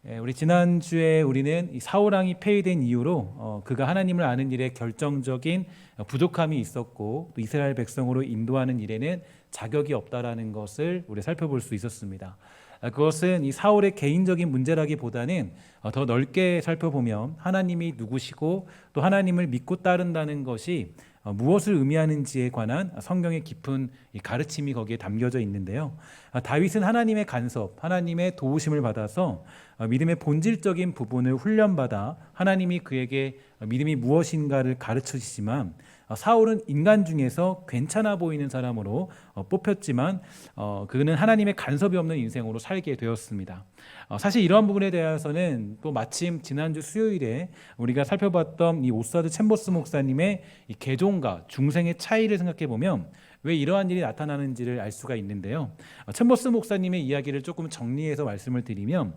우리 지난주에 우리는 이 사울왕이 폐위된 이후로 그가 하나님을 아는 일에 결정적인 부족함이 있었고 또 이스라엘 백성으로 인도하는 일에는 자격이 없다라는 것을 우리 살펴볼 수 있었습니다. 그것은 이 사울의 개인적인 문제라기보다는 더 넓게 살펴보면 하나님이 누구시고 또 하나님을 믿고 따른다는 것이 무엇을 의미하는지에 관한 성경의 깊은 가르침이 거기에 담겨져 있는데요. 다윗은 하나님의 간섭, 하나님의 도우심을 받아서 믿음의 본질적인 부분을 훈련받아 하나님이 그에게 믿음이 무엇인가를 가르쳐 주시지만, 사울은 인간 중에서 괜찮아 보이는 사람으로 뽑혔지만 그는 하나님의 간섭이 없는 인생으로 살게 되었습니다. 사실 이러한 부분에 대해서는 또 마침 지난주 수요일에 우리가 살펴봤던 이 오사드 챔버스 목사님의 이 개종과 중생의 차이를 생각해 보면 왜 이러한 일이 나타나는지를 알 수가 있는데요. 챔버스 목사님의 이야기를 조금 정리해서 말씀을 드리면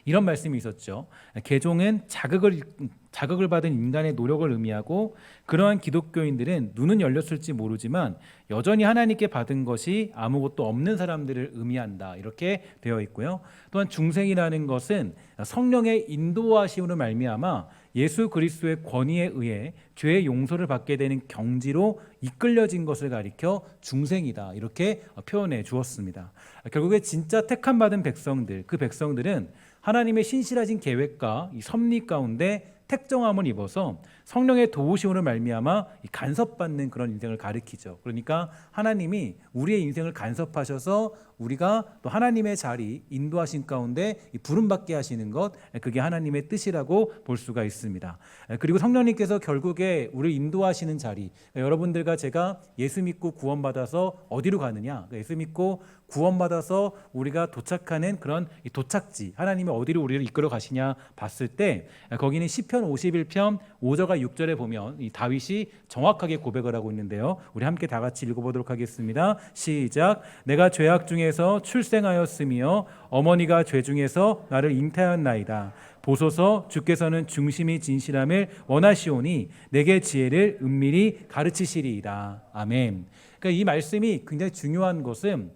이런 말씀이 있었죠. 개종은 자극을 받은 인간의 노력을 의미하고, 그러한 기독교인들은 눈은 열렸을지 모르지만 여전히 하나님께 받은 것이 아무것도 없는 사람들을 의미한다, 이렇게 되어 있고요. 또한 중생이라는 것은 성령의 인도하심으로 말미암아 예수 그리스도의 권위에 의해 죄의 용서를 받게 되는 경지로 이끌려진 것을 가리켜 중생이다, 이렇게 표현해 주었습니다. 결국에 진짜 택함 받은 백성들, 그 백성들은 하나님의 신실하신 계획과 이 섭리 가운데 택정함을 입어서 성령의 도우심으로 말미암아 간섭받는 그런 인생을 가리키죠. 그러니까 하나님이 우리의 인생을 간섭하셔서 우리가 또 하나님의 자리 인도하신 가운데 부름받게 하시는 것, 그게 하나님의 뜻이라고 볼 수가 있습니다. 그리고 성령님께서 결국에 우리를 인도하시는 자리, 여러분들과 제가 예수 믿고 구원받아서 어디로 가느냐, 예수 믿고 구원받아서 우리가 도착하는 그런 도착지, 하나님이 어디로 우리를 이끌어 가시냐 봤을 때, 거기는 시편 51편 5절과 6절에 보면 이 다윗이 정확하게 고백을 하고 있는데요. 우리 함께 다 같이 읽어보도록 하겠습니다. 시작. 내가 죄악 중에서 출생하였으며 어머니가 죄 중에서 나를 잉태하였나이다. 보소서, 주께서는 중심이 진실함을 원하시오니 내게 지혜를 은밀히 가르치시리이다. 아멘. 그러니까 이 말씀이 굉장히 중요한 것은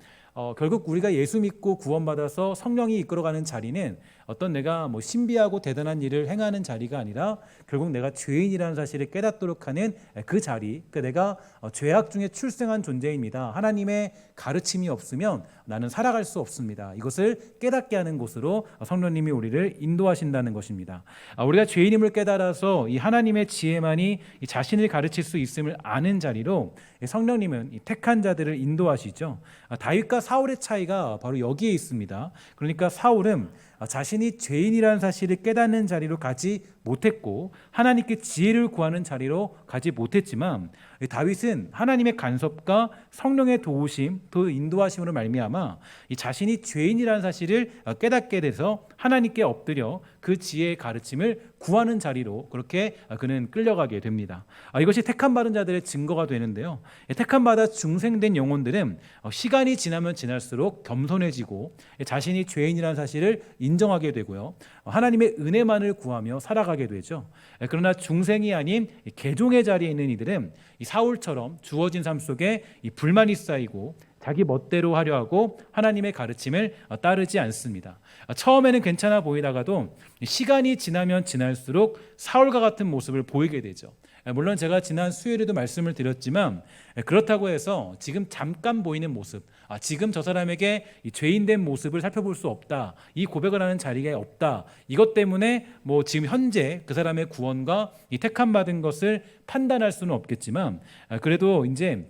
결국 우리가 예수 믿고 구원받아서 성령이 이끌어가는 자리는 어떤 내가 신비하고 대단한 일을 행하는 자리가 아니라 결국 내가 죄인이라는 사실을 깨닫도록 하는 그 자리, 그러니까 내가 죄악 중에 출생한 존재입니다. 하나님의 가르침이 없으면 나는 살아갈 수 없습니다. 이것을 깨닫게 하는 곳으로 성령님이 우리를 인도하신다는 것입니다. 우리가 죄인임을 깨달아서 이 하나님의 지혜만이 이 자신을 가르칠 수 있음을 아는 자리로 성령님은 이 택한 자들을 인도하시죠. 다윗과 사울의 차이가 바로 여기에 있습니다. 그러니까 사울은 자신이 죄인이라는 사실을 깨닫는 자리로 가지 못했고 하나님께 지혜를 구하는 자리로 가지 못했지만, 다윗은 하나님의 간섭과 성령의 도우심, 또 인도하심으로 말미암아 이 자신이 죄인이라는 사실을 깨닫게 돼서 하나님께 엎드려 그 지혜의 가르침을 구하는 자리로 그렇게 그는 끌려가게 됩니다. 이것이 택함 받은 자들의 증거가 되는데요. 택함 받아 중생된 영혼들은 시간이 지나면 지날수록 겸손해지고 자신이 죄인이라는 사실을 인정하게 되고요. 하나님의 은혜만을 구하며 살아가게 되죠. 그러나 중생이 아닌 개종의 자리에 있는 이들은 이 사울처럼 주어진 삶 속에 이 불만이 쌓이고 자기 멋대로 하려 하고 하나님의 가르침을 따르지 않습니다. 처음에는 괜찮아 보이다가도 시간이 지나면 지날수록 사울과 같은 모습을 보이게 되죠. 물론 제가 지난 수요일에도 말씀을 드렸지만 그렇다고 해서 지금 잠깐 보이는 모습, 지금 저 사람에게 이 죄인된 모습을 살펴볼 수 없다, 이 고백을 하는 자리가 없다, 이것 때문에 지금 현재 그 사람의 구원과 이 택함 받은 것을 판단할 수는 없겠지만, 그래도 이제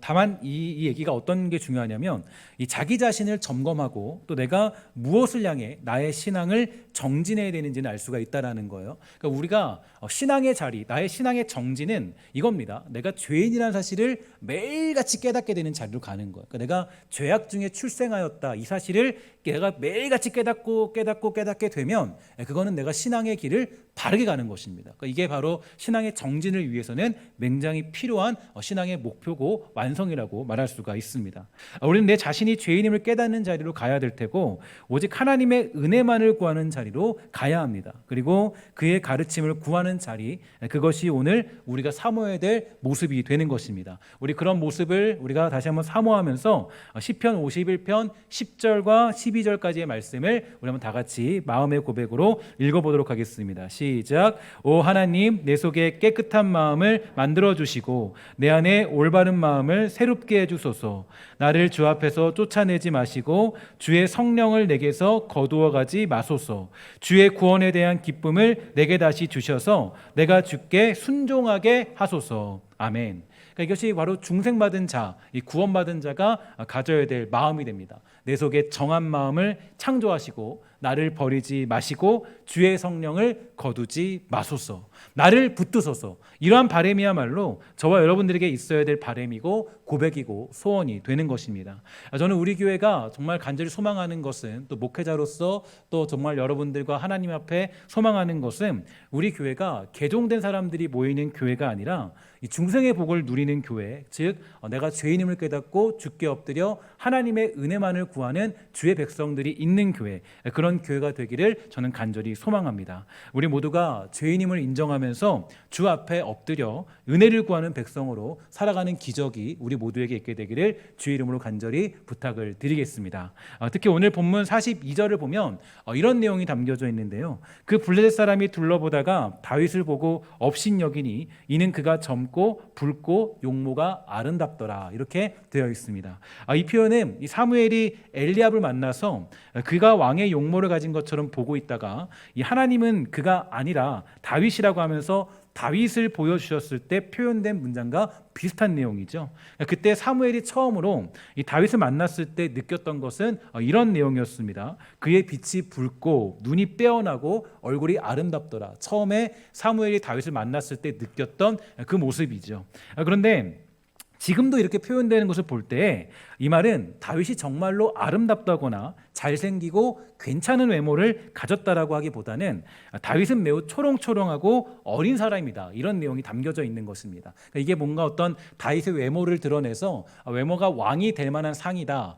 다만 이 얘기가 어떤 게 중요하냐면 이 자기 자신을 점검하고 또 내가 무엇을 향해 나의 신앙을 정진해야 되는지는 알 수가 있다라는 거예요. 그러니까 우리가 신앙의 자리, 나의 신앙의 정진은 이겁니다. 내가 죄인이라는 사실을 매일같이 깨닫게 되는 자리로 가는 거예요. 그러니까 내가 죄악 중에 출생하였다, 이 사실을 내가 매일같이 깨닫게 되면 그거는 내가 신앙의 길을 바르게 가는 것입니다. 그러니까 이게 바로 신앙의 정진을 위해서는 굉장히 필요한 신앙의 목표고 그리고 완성이라고 말할 수가 있습니다. 우리는 내 자신이 죄인임을 깨닫는 자리로 가야 될 테고 오직 하나님의 은혜만을 구하는 자리로 가야 합니다. 그리고 그의 가르침을 구하는 자리, 그것이 오늘 우리가 사모해야 될 모습이 되는 것입니다. 우리 그런 모습을 우리가 다시 한번 사모하면서 시편 51편 10절과 12절까지의 말씀을 우리 한번 다 같이 마음의 고백으로 읽어보도록 하겠습니다. 시작. 오 하나님, 내 속에 깨끗한 마음을 만들어 주시고 내 안에 올바른 마음을 새롭게 해주소서. 나를 주 앞에서 쫓아내지 마시고 주의 성령을 내게서 거두어 가지 마소서. 주의 구원에 대한 기쁨을 내게 다시 주셔서 내가 주께 순종하게 하소서. 아멘. 그러니까 이것이 바로 중생받은 자, 이 구원받은 자가 가져야 될 마음이 됩니다. 내 속에 정한 마음을 창조하시고 나를 버리지 마시고 주의 성령을 거두지 마소서. 나를 붙드소서. 이러한 바람이야말로 저와 여러분들에게 있어야 될 바람이고 고백이고 소원이 되는 것입니다. 저는 우리 교회가 정말 간절히 소망하는 것은, 또 목회자로서 또 정말 여러분들과 하나님 앞에 소망하는 것은 우리 교회가 개종된 사람들이 모이는 교회가 아니라 이 중생의 복을 누리는 교회, 즉 내가 죄인임을 깨닫고 주께 엎드려 하나님의 은혜만을 구하는 주의 백성들이 있는 교회, 그런 교회가 되기를 저는 간절히 소망합니다. 우리 모두가 죄인임을 인정하면서 주 앞에 엎드려 은혜를 구하는 백성으로 살아가는 기적이 우리 모두에게 있게 되기를 주의 이름으로 간절히 부탁을 드리겠습니다. 특히 오늘 본문 42절을 보면 이런 내용이 담겨져 있는데요. 그 블레셋 사람이 둘러보다가 다윗을 보고 업신여기니 이는 그가 젊고 붉고 용모가 아름답더라, 이렇게 되어 있습니다. 이 표현은 이 사무엘이 엘리압을 만나서 그가 왕의 용모를 가진 것처럼 보고 있다가 이 하나님은 그가 아니라 다윗이라고 하면서 다윗을 보여주셨을 때 표현된 문장과 비슷한 내용이죠. 그때 사무엘이 처음으로 이 다윗을 만났을 때 느꼈던 것은 이런 내용이었습니다. 그의 빛이 붉고 눈이 빼어나고 얼굴이 아름답더라. 처음에 사무엘이 다윗을 만났을 때 느꼈던 그 모습이죠. 그런데 지금도 이렇게 표현되는 것을 볼 때 이 말은 다윗이 정말로 아름답다거나 잘생기고 괜찮은 외모를 가졌다라고 하기보다는 다윗은 매우 초롱초롱하고 어린 사람이다, 이런 내용이 담겨져 있는 것입니다. 그러니까 이게 뭔가 어떤 다윗의 외모를 드러내서 외모가 왕이 될 만한 상이다,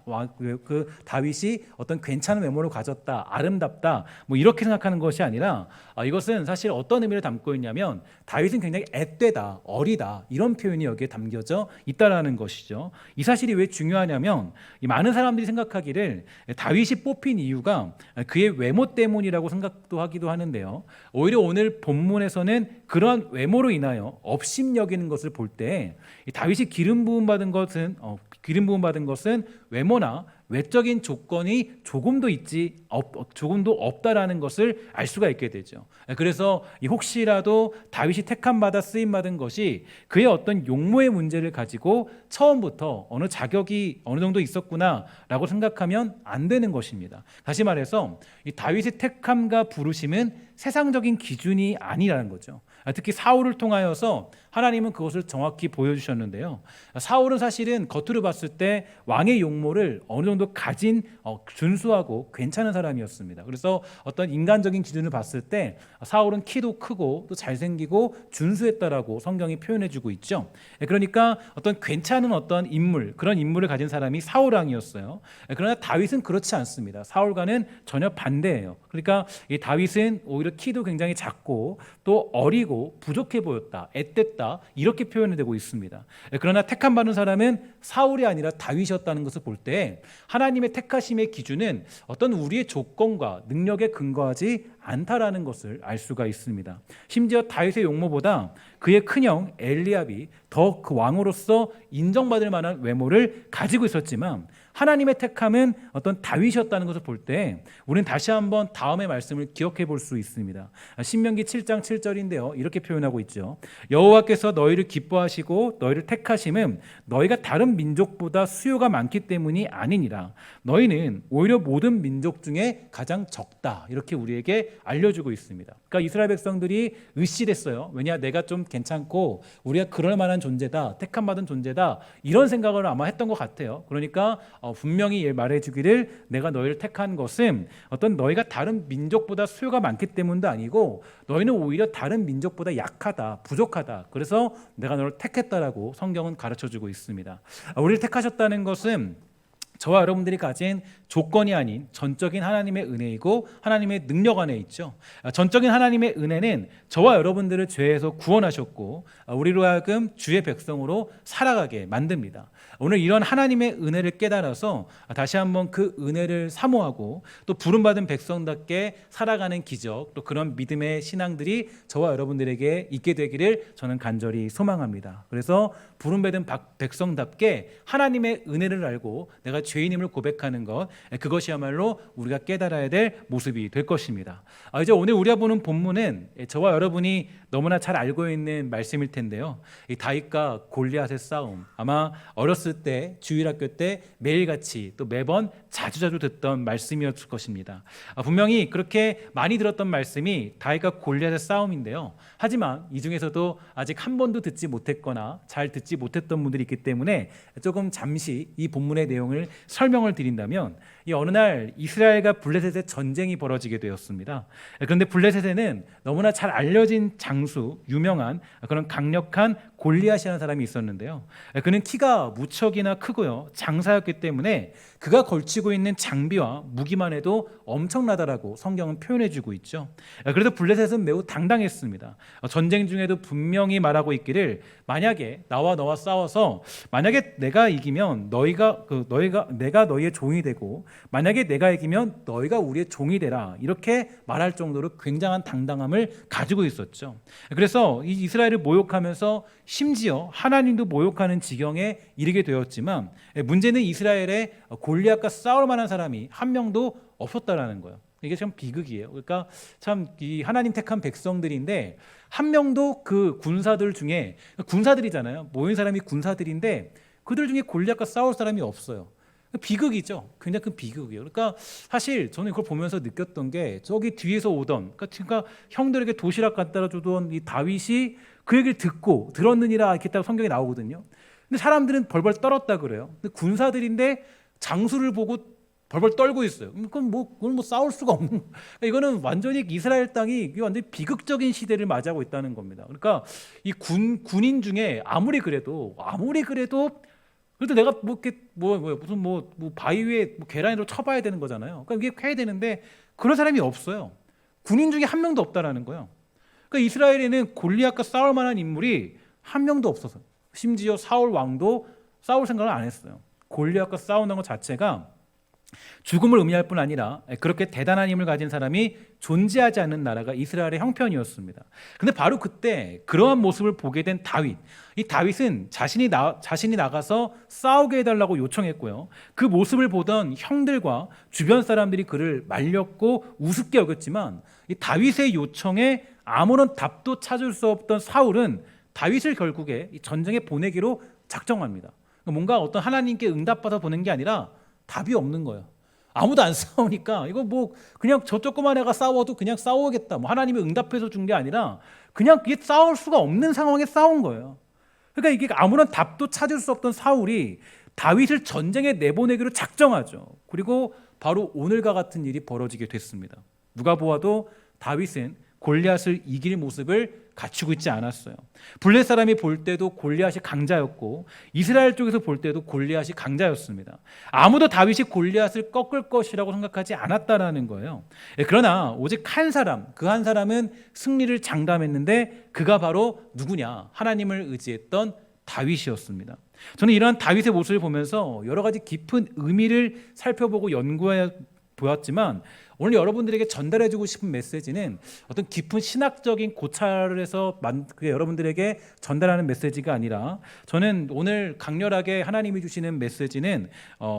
그 다윗이 어떤 괜찮은 외모를 가졌다, 아름답다, 뭐 이렇게 생각하는 것이 아니라 이것은 사실 어떤 의미를 담고 있냐면 다윗은 굉장히 앳되다, 어리다, 이런 표현이 여기에 담겨져 있다라는 것이죠. 이 사실이 왜 중요하냐면 이 많은 사람들이 생각하기를 다윗이 뽑힌 이유가 그의 외모 때문이라고 생각도 하기도 하는데요. 오히려 오늘 본문에서는 그러한 외모로 인하여 업심여기는 것을 볼 때 다윗이 기름 부음 받은 것은 외모나 외적인 조건이 조금도 없다라는 것을 알 수가 있게 되죠. 그래서 혹시라도 다윗이 택함 받아 쓰임 받은 것이 그의 어떤 용모의 문제를 가지고 처음부터 자격이 어느 정도 있었구나라고 생각하면 안 되는 것입니다. 다시 말해서 이 다윗의 택함과 부르심은 세상적인 기준이 아니라는 거죠. 특히 사울을 통하여서 하나님은 그것을 정확히 보여주셨는데요. 사울은 사실은 겉으로 봤을 때 왕의 용모를 어느 정도 가진 준수하고 괜찮은 사람이었습니다. 그래서 어떤 인간적인 기준을 봤을 때 사울은 키도 크고 또 잘생기고 준수했다라고 성경이 표현해주고 있죠. 그러니까 어떤 괜찮은 어떤 인물, 그런 인물을 가진 사람이 사울 왕이었어요. 그러나 다윗은 그렇지 않습니다. 사울과는 전혀 반대예요. 그러니까 이 다윗은 오히려 키도 굉장히 작고 또 어리고 부족해 보였다, 앳됐다, 이렇게 표현이 되고 있습니다. 그러나 택함 받은 사람은 사울이 아니라 다윗이었다는 것을 볼 때 하나님의 택하심의 기준은 어떤 우리의 조건과 능력에 근거하지 않다라는 것을 알 수가 있습니다. 심지어 다윗의 용모보다 그의 큰형 엘리압이 더 그 왕으로서 인정받을 만한 외모를 가지고 있었지만 하나님의 택함은 어떤 다윗이었다는 것을 볼 때 우리는 다시 한번 다음의 말씀을 기억해 볼 수 있습니다. 신명기 7장 7절인데요. 이렇게 표현하고 있죠. 여호와께서 너희를 기뻐하시고 너희를 택하심은 너희가 다른 민족보다 수요가 많기 때문이 아니니라. 너희는 오히려 모든 민족 중에 가장 적다. 이렇게 우리에게 알려주고 있습니다. 그러니까 이스라엘 백성들이 의심했어요. 왜냐, 내가 좀 괜찮고 우리가 그럴 만한 존재다, 택함받은 존재다, 이런 생각을 아마 했던 것 같아요. 그러니까 분명히 말해주기를 내가 너희를 택한 것은 어떤 너희가 다른 민족보다 수요가 많기 때문도 아니고 너희는 오히려 다른 민족보다 약하다, 부족하다. 그래서 내가 너를 택했다라고 성경은 가르쳐주고 있습니다. 우리를 택하셨다는 것은 저와 여러분들이 가진 조건이 아닌 전적인 하나님의 은혜이고 하나님의 능력 안에 있죠. 전적인 하나님의 은혜는 저와 여러분들을 죄에서 구원하셨고 우리로 하여금 주의 백성으로 살아가게 만듭니다. 오늘 이런 하나님의 은혜를 깨달아서 다시 한번 그 은혜를 사모하고 또 부름받은 백성답게 살아가는 기적, 또 그런 믿음의 신앙들이 저와 여러분들에게 있게 되기를 저는 간절히 소망합니다. 그래서 부름받은 백성답게 하나님의 은혜를 알고 내가 죄인임을 고백하는 것, 그것이야말로 우리가 깨달아야 될 모습이 될 것입니다. 이제 오늘 우리가 보는 본문은 저와 여러분이 너무나 잘 알고 있는 말씀일 텐데요. 이 다윗과 골리앗의 싸움, 아마 어렸을 때 주일학교 때 매일같이 또 매번 자주 듣던 말씀이었을 것입니다. 분명히 그렇게 많이 들었던 말씀이 다윗과 골리앗의 싸움인데요. 하지만 이 중에서도 아직 한 번도 듣지 못했거나 잘 듣지 못했던 분들이 있기 때문에 조금 잠시 이 본문의 내용을 설명을 드린다면, 이 어느 날 이스라엘과 블레셋의 전쟁이 벌어지게 되었습니다. 그런데 블레셋에는 너무나 잘 알려진 장수, 유명한 그런 강력한 골리앗이라는 사람이 있었는데요. 그는 키가 무척이나 크고요, 장사였기 때문에 그가 걸치고 있는 장비와 무기만 해도 엄청나다라고 성경은 표현해주고 있죠. 그래서 블레셋은 매우 당당했습니다. 전쟁 중에도 분명히 말하고 있기를 만약에 나와 너와 싸워서 만약에 내가 이기면 내가 너희의 종이 되고 만약에 내가 이기면 너희가 우리의 종이 되라, 이렇게 말할 정도로 굉장한 당당함을 가지고 있었죠. 그래서 이 이스라엘을 모욕하면서 심지어 하나님도 모욕하는 지경에 이르게 되었지만 문제는 이스라엘에 골리앗과 싸울 만한 사람이 한 명도 없었다라는 거예요. 이게 참 비극이에요. 그러니까 참 이 하나님 택한 백성들인데 한 명도 그 군사들 중에, 군사들이잖아요. 모인 사람이 군사들인데 그들 중에 골리앗과 싸울 사람이 없어요. 비극이죠. 굉장히 큰 비극이에요. 그러니까 사실 저는 이걸 보면서 느꼈던 게 저기 뒤에서 오던, 그러니까 형들에게 도시락 갖다 주던 이 다윗이 그 얘기를 듣고 들었느니라 이렇게 딱 성경에 나오거든요. 근데 사람들은 벌벌 떨었다 그래요. 근데 군사들인데 장수를 보고 벌벌 떨고 있어요. 그건 그건 싸울 수가 없는. 그러니까 이거는 완전히 이스라엘 땅이 완전히 비극적인 시대를 맞이하고 있다는 겁니다. 그러니까 이 군인 중에 아무리 그래도 내가 무슨 바위 위에 계란으로 쳐봐야 되는 거잖아요. 그러니까 이게 해야 되는데 그런 사람이 없어요. 군인 중에 한 명도 없다라는 거예요. 그러니까 이스라엘에는 골리앗과 싸울 만한 인물이 한 명도 없어서, 심지어 사울 왕도 싸울 생각을 안 했어요. 골리앗과 싸우는 것 자체가 죽음을 의미할 뿐 아니라 그렇게 대단한 힘을 가진 사람이 존재하지 않는 나라가 이스라엘의 형편이었습니다. 근데 바로 그때 그러한 모습을 보게 된 다윗, 이 다윗은 자신이 나가서 싸우게 해달라고 요청했고요. 그 모습을 보던 형들과 주변 사람들이 그를 말렸고 우습게 여겼지만 이 다윗의 요청에 아무런 답도 찾을 수 없던 사울은 다윗을 결국에 이 전쟁에 보내기로 작정합니다. 뭔가 어떤 하나님께 응답받아 보낸 게 아니라 답이 없는 거예요. 아무도 안 싸우니까 이거 그냥 저 조그만 애가 싸워도 그냥 싸우겠다. 하나님이 응답해서 준 게 아니라 그냥 이게 싸울 수가 없는 상황에 싸운 거예요. 그러니까 이게 아무런 답도 찾을 수 없던 사울이 다윗을 전쟁에 내보내기로 작정하죠. 그리고 바로 오늘과 같은 일이 벌어지게 됐습니다. 누가 보아도 다윗은 골리앗을 이길 모습을 갖추고 있지 않았어요. 블레 사람이 볼 때도 골리앗이 강자였고 이스라엘 쪽에서 볼 때도 골리앗이 강자였습니다. 아무도 다윗이 골리앗을 꺾을 것이라고 생각하지 않았다라는 거예요. 그러나 오직 한 사람, 그 한 사람은 승리를 장담했는데 그가 바로 누구냐? 하나님을 의지했던 다윗이었습니다. 저는 이러한 다윗의 모습을 보면서 여러 가지 깊은 의미를 살펴보고 연구해 보았지만 오늘 여러분들에게 전달해주고 싶은 메시지는 어떤 깊은 신학적인 고찰을 해서 여러분들에게 전달하는 메시지가 아니라 저는 오늘 강렬하게 하나님이 주시는 메시지는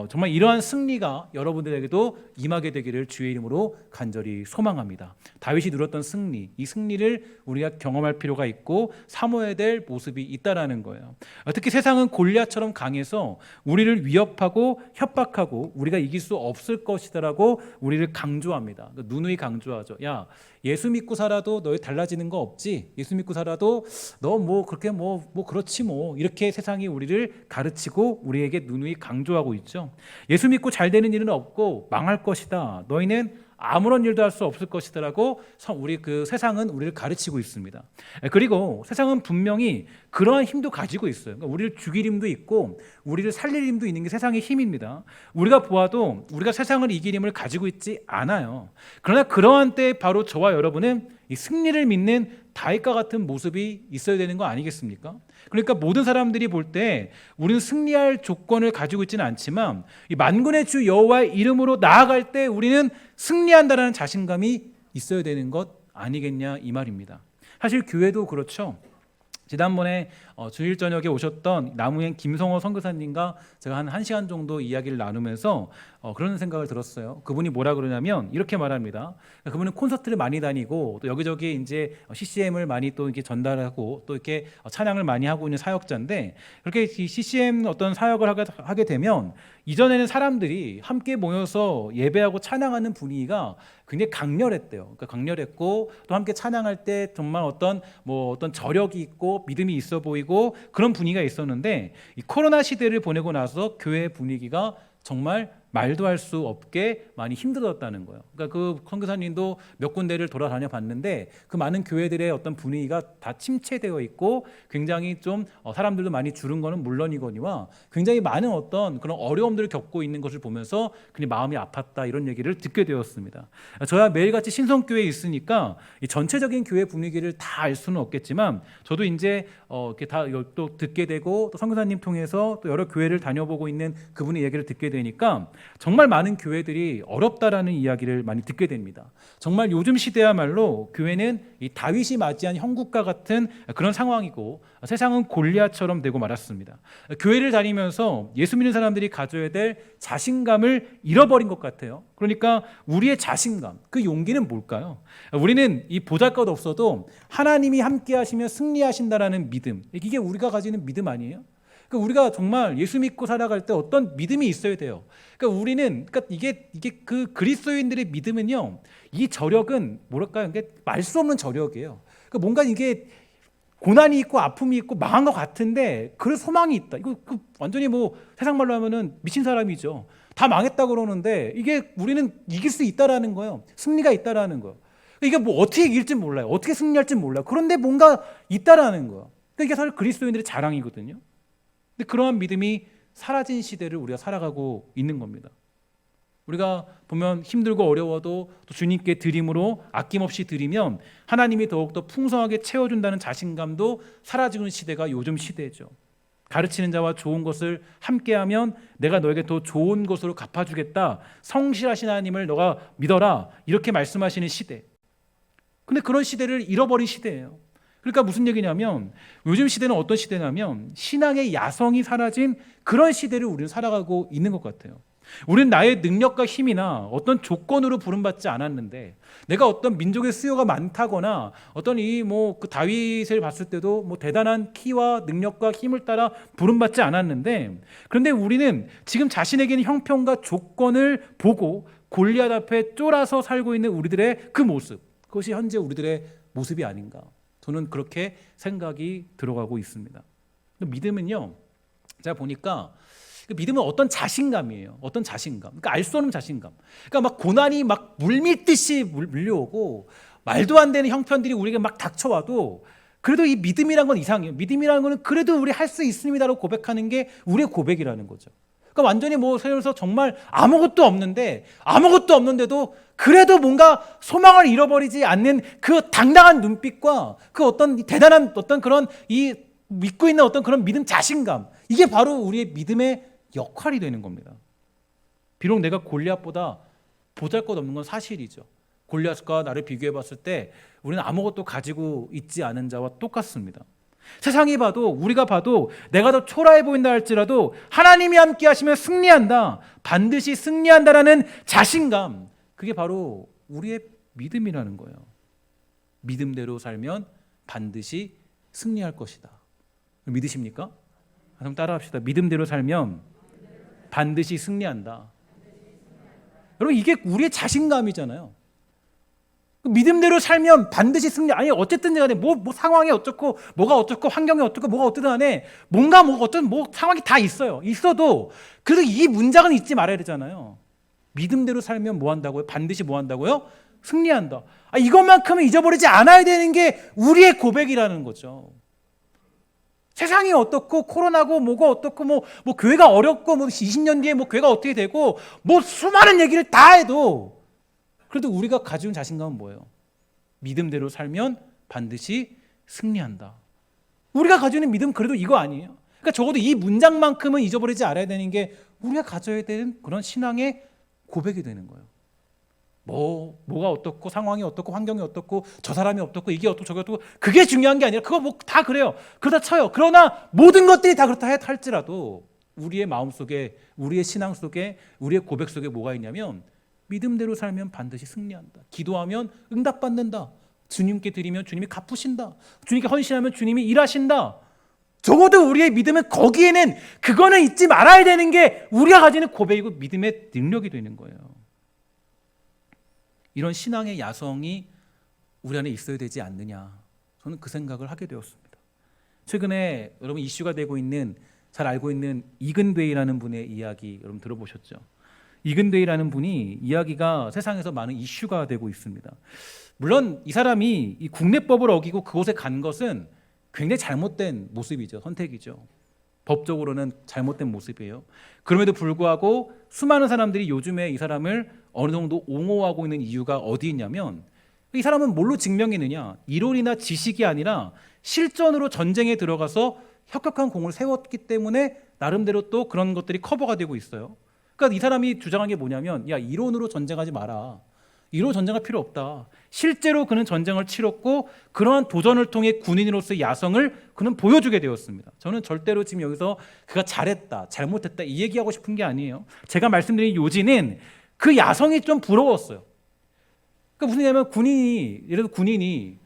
정말 이러한 승리가 여러분들에게도 임하게 되기를 주의 이름으로 간절히 소망합니다. 다윗이 누렸던 승리, 이 승리를 우리가 경험할 필요가 있고 사모해야 될 모습이 있다라는 거예요. 특히 세상은 골리앗처럼 강해서 우리를 위협하고 협박하고 우리가 이길 수 없을 것이다라고 우리를 강조하고 강조합니다. 누누이 강조하죠. 야, 예수 믿고 살아도 너희 달라지는 거 없지? 예수 믿고 살아도 너 뭐 그렇게 뭐 그렇지 뭐, 이렇게 세상이 우리를 가르치고 우리에게 누누이 강조하고 있죠. 예수 믿고 잘 되는 일은 없고 망할 것이다. 너희는 아무런 일도 할 수 없을 것이다라고 우리 그 세상은 우리를 가르치고 있습니다. 그리고 세상은 분명히 그러한 힘도 가지고 있어요. 그러니까 우리를 죽일 힘도 있고 우리를 살릴 힘도 있는 게 세상의 힘입니다. 우리가 보아도 우리가 세상을 이길 힘을 가지고 있지 않아요. 그러나 그러한 때에 바로 저와 여러분은 이 승리를 믿는 다윗과 같은 모습이 있어야 되는 거 아니겠습니까? 그러니까 모든 사람들이 볼 때 우리는 승리할 조건을 가지고 있지는 않지만 이 만군의 주 여호와의 이름으로 나아갈 때 우리는 승리한다라는 자신감이 있어야 되는 것 아니겠냐, 이 말입니다. 사실 교회도 그렇죠. 지난번에 주일 저녁에 오셨던 나무행 김성호 선교사님과 제가 한 1시간 정도 이야기를 나누면서 그런 생각을 들었어요. 그분이 뭐라 그러냐면 이렇게 말합니다. 그분은 콘서트를 많이 다니고 또 여기저기 이제 CCM을 많이 또 이렇게 전달하고 또 이렇게 찬양을 많이 하고 있는 사역자인데, 그렇게 이 CCM 어떤 사역을 하게 되면 이전에는 사람들이 함께 모여서 예배하고 찬양하는 분위기가 굉장히 강렬했대요. 그러니까 강렬했고 또 함께 찬양할 때 정말 어떤 저력이 있고 믿음이 있어 보이고 그런 분위기가 있었는데, 이 코로나 시대를 보내고 나서 교회 분위기가 정말 말도 할 수 없게 많이 힘들었다는 거예요. 그러니까 그 선교사님도 몇 군데를 돌아다녀 봤는데 그 많은 교회들의 어떤 분위기가 다 침체되어 있고 굉장히 좀 사람들도 많이 줄은 거는 물론이거니와 굉장히 많은 어떤 그런 어려움들을 겪고 있는 것을 보면서 그냥 마음이 아팠다, 이런 얘기를 듣게 되었습니다. 저야 매일같이 신성교회에 있으니까 이 전체적인 교회 분위기를 다 알 수는 없겠지만 저도 이제 이렇게 다 또 듣게 되고 또 선교사님 통해서 또 여러 교회를 다녀보고 있는 그분의 얘기를 듣게 되니까 정말 많은 교회들이 어렵다라는 이야기를 많이 듣게 됩니다. 정말 요즘 시대야말로 교회는 이 다윗이 맞이한 형국과 같은 그런 상황이고 세상은 골리앗처럼 되고 말았습니다. 교회를 다니면서 예수 믿는 사람들이 가져야 될 자신감을 잃어버린 것 같아요. 그러니까 우리의 자신감, 그 용기는 뭘까요? 우리는 이 보잘것 없어도 하나님이 함께 하시면 승리하신다라는 믿음, 이게 우리가 가지는 믿음 아니에요? 그러니까 우리가 정말 예수 믿고 살아갈 때 어떤 믿음이 있어야 돼요. 그러니까 이게 그 그리스도인들의 믿음은요, 이 저력은 뭐랄까요? 이게 말 수 없는 저력이에요. 그러니까 뭔가 이게 고난이 있고 아픔이 있고 망한 것 같은데 그럴 소망이 있다. 이거 완전히 세상 말로 하면은 미친 사람이죠. 다 망했다 그러는데 이게 우리는 이길 수 있다라는 거예요. 승리가 있다라는 거예요. 이게 어떻게 이길지 몰라요. 어떻게 승리할지 몰라요. 그런데 뭔가 있다라는 거예요. 그러니까 이게 사실 그리스도인들의 자랑이거든요. 근데 그러한 믿음이 사라진 시대를 우리가 살아가고 있는 겁니다. 우리가 보면 힘들고 어려워도 또 주님께 드림으로 아낌없이 드리면 하나님이 더욱더 풍성하게 채워준다는 자신감도 사라지는 시대가 요즘 시대죠. 가르치는 자와 좋은 것을 함께하면 내가 너에게 더 좋은 것으로 갚아주겠다. 성실하신 하나님을 너가 믿어라. 이렇게 말씀하시는 시대. 근데 그런 시대를 잃어버린 시대예요. 그러니까 무슨 얘기냐면 요즘 시대는 어떤 시대냐면 신앙의 야성이 사라진 그런 시대를 우리는 살아가고 있는 것 같아요. 우리는 나의 능력과 힘이나 어떤 조건으로 부름받지 않았는데, 내가 어떤 민족의 수요가 많다거나 어떤 그 다윗을 봤을 때도 대단한 키와 능력과 힘을 따라 부름받지 않았는데, 그런데 우리는 지금 자신에게는 형편과 조건을 보고 골리앗 앞에 쫄아서 살고 있는 우리들의 그 모습, 그것이 현재 우리들의 모습이 아닌가, 저는 그렇게 생각이 들어가고 있습니다. 믿음은요, 제가 보니까 믿음은 어떤 자신감이에요. 어떤 자신감. 그러니까 알 수 없는 자신감. 그러니까 고난이 물밀듯이 밀려오고 말도 안 되는 형편들이 우리에게 닥쳐와도 그래도 이 믿음이란 건 이상해요. 믿음이라는 거는 그래도 우리 할 수 있습니다라고 고백하는 게 우리의 고백이라는 거죠. 그러니까 완전히 세상에서 정말 아무것도 없는데도 그래도 뭔가 소망을 잃어버리지 않는 그 당당한 눈빛과 그 어떤 대단한 어떤 그런 이 믿고 있는 어떤 그런 믿음, 자신감, 이게 바로 우리의 믿음의 역할이 되는 겁니다. 비록 내가 골리앗보다 보잘것없는 건 사실이죠. 골리앗과 나를 비교해 봤을 때 우리는 아무것도 가지고 있지 않은 자와 똑같습니다. 세상이 봐도, 우리가 봐도 내가 더 초라해 보인다 할지라도 하나님이 함께 하시면 승리한다, 반드시 승리한다라는 자신감, 그게 바로 우리의 믿음이라는 거예요. 믿음대로 살면 반드시 승리할 것이다. 믿으십니까? 한번 따라합시다. 믿음대로 살면 반드시 승리한다. 여러분 이게 우리의 자신감이잖아요. 믿음대로 살면 반드시 승리. 아니 어쨌든 간에 뭐 상황이 어떻고 뭐가 어떻고 환경이 어떻고 뭐가 어떻든 간에 뭔가 뭐 어떤 뭐 상황이 다 있어요. 있어도 그래도 이 문장은 잊지 말아야 되잖아요. 믿음대로 살면 뭐 한다고요? 반드시 뭐 한다고요? 승리한다. 이것만큼은 잊어버리지 않아야 되는 게 우리의 고백이라는 거죠. 세상이 어떻고 코로나고 뭐가 어떻고 뭐 교회가 어렵고 뭐 20년 뒤에 뭐 교회가 어떻게 되고 뭐 수많은 얘기를 다 해도 그래도 우리가 가지고 자신감은 뭐예요? 믿음대로 살면 반드시 승리한다. 우리가 가지고 있는 믿음 그래도 이거 아니에요? 그러니까 적어도 이 문장만큼은 잊어버리지 않아야 되는 게 우리가 가져야 되는 그런 신앙의 고백이 되는 거예요. 뭐가 어떻고 상황이 어떻고 환경이 어떻고 저 사람이 어떻고 이게 어떻고 저게 어떻고 그게 중요한 게 아니라 그거 뭐 다 그래요. 그러다 쳐요. 그러나 모든 것들이 다 그렇다 할지라도 우리의 마음속에 우리의 신앙 속에 우리의 고백 속에 뭐가 있냐면 믿음대로 살면 반드시 승리한다. 기도하면 응답받는다. 주님께 드리면 주님이 갚으신다. 주님께 헌신하면 주님이 일하신다. 적어도 우리의 믿음은 거기에는 그거는 잊지 말아야 되는 게 우리가 가지는 고백이고 믿음의 능력이 되는 거예요. 이런 신앙의 야성이 우리 안에 있어야 되지 않느냐. 저는 그 생각을 하게 되었습니다. 최근에 여러분 이슈가 되고 있는 잘 알고 있는 이근되이라는 분의 이야기 여러분 들어보셨죠? 이근되이라는 분이 이야기가 세상에서 많은 이슈가 되고 있습니다. 물론 이 사람이 이 국내법을 어기고 그곳에 간 것은 굉장히 잘못된 모습이죠. 선택이죠. 법적으로는 잘못된 모습이에요. 그럼에도 불구하고 수많은 사람들이 요즘에 이 사람을 어느 정도 옹호하고 있는 이유가 어디 있냐면 이 사람은 뭘로 증명했느냐? 이론이나 지식이 아니라 실전으로 전쟁에 들어가서 혁혁한 공을 세웠기 때문에 나름대로 또 그런 것들이 커버가 되고 있어요. 그러니까 이 사람이 주장한 게 뭐냐면 야 이론으로 전쟁하지 마라. 이론으로 전쟁할 필요 없다. 실제로 그는 전쟁을 치렀고 그러한 도전을 통해 군인으로서의 야성을 그는 보여주게 되었습니다. 저는 절대로 지금 여기서 그가 잘했다, 잘못했다 이 얘기하고 싶은 게 아니에요. 제가 말씀드린 요지는 그 야성이 좀 부러웠어요. 그러니까 무슨 얘기냐면 군인이 예를 들어 군인이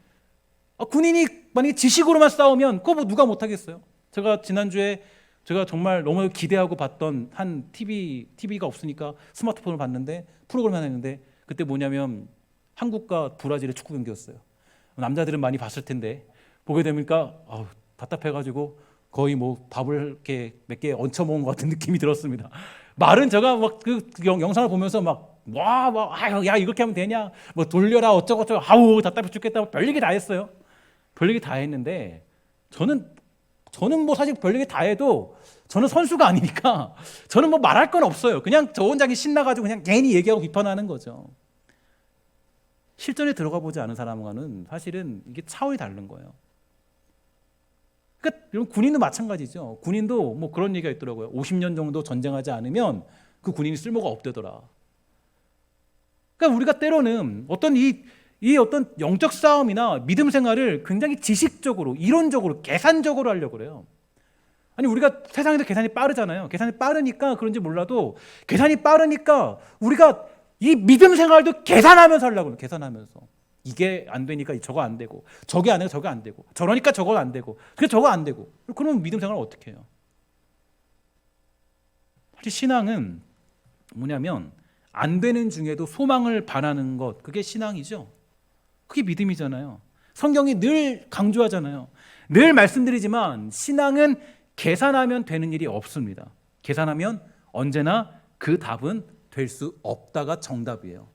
만약에 지식으로만 싸우면 그거 뭐 누가 못하겠어요. 제가 지난주에 제가 정말 너무 기대하고 봤던 한 TV가 없으니까 스마트폰을 봤는데 프로그램을 하나 했는데 그때 뭐냐면 한국과 브라질의 축구 경기였어요. 남자들은 많이 봤을 텐데 보게 되니까 답답해가지고 거의 뭐 밥을 이렇게 몇 개 얹혀 먹은 것 같은 느낌이 들었습니다. 말은 제가 막 그 영상을 보면서 야 이렇게 하면 되냐 뭐 돌려라 어쩌고 아우 답답해 죽겠다 별얘기 다 했어요. 별얘기 다 했는데 저는 뭐 사실 별얘기 다 해도 저는 선수가 아니니까 저는 뭐 말할 건 없어요. 그냥 저 혼자 신나가지고 그냥 괜히 얘기하고 비판하는 거죠. 실전에 들어가 보지 않은 사람과는 사실은 이게 차원이 다른 거예요. 그러니까 이런 군인도 마찬가지죠. 군인도 뭐 그런 얘기가 있더라고요. 50년 정도 전쟁하지 않으면 그 군인이 쓸모가 없대더라. 그러니까 우리가 때로는 어떤 이 어떤 영적 싸움이나 믿음 생활을 굉장히 지식적으로, 이론적으로, 계산적으로 하려고 그래요. 아니 우리가 세상에서 계산이 빠르잖아요. 계산이 빠르니까 그런지 몰라도 계산이 빠르니까 우리가 이 믿음 생활도 계산하면서 하려고 해요. 계산하면서. 이게 안 되니까 저거 안 되고 저게 안 되고 저게 안 되고 저러니까 저거 안 되고 그게 저거 안 되고 그러면 믿음 생활을 어떻게 해요? 사실 신앙은 뭐냐면 안 되는 중에도 소망을 바라는 것 그게 신앙이죠. 그게 믿음이잖아요. 성경이 늘 강조하잖아요. 늘 말씀드리지만 신앙은 계산하면 되는 일이 없습니다. 계산하면 언제나 그 답은 될 수 없다가 정답이에요.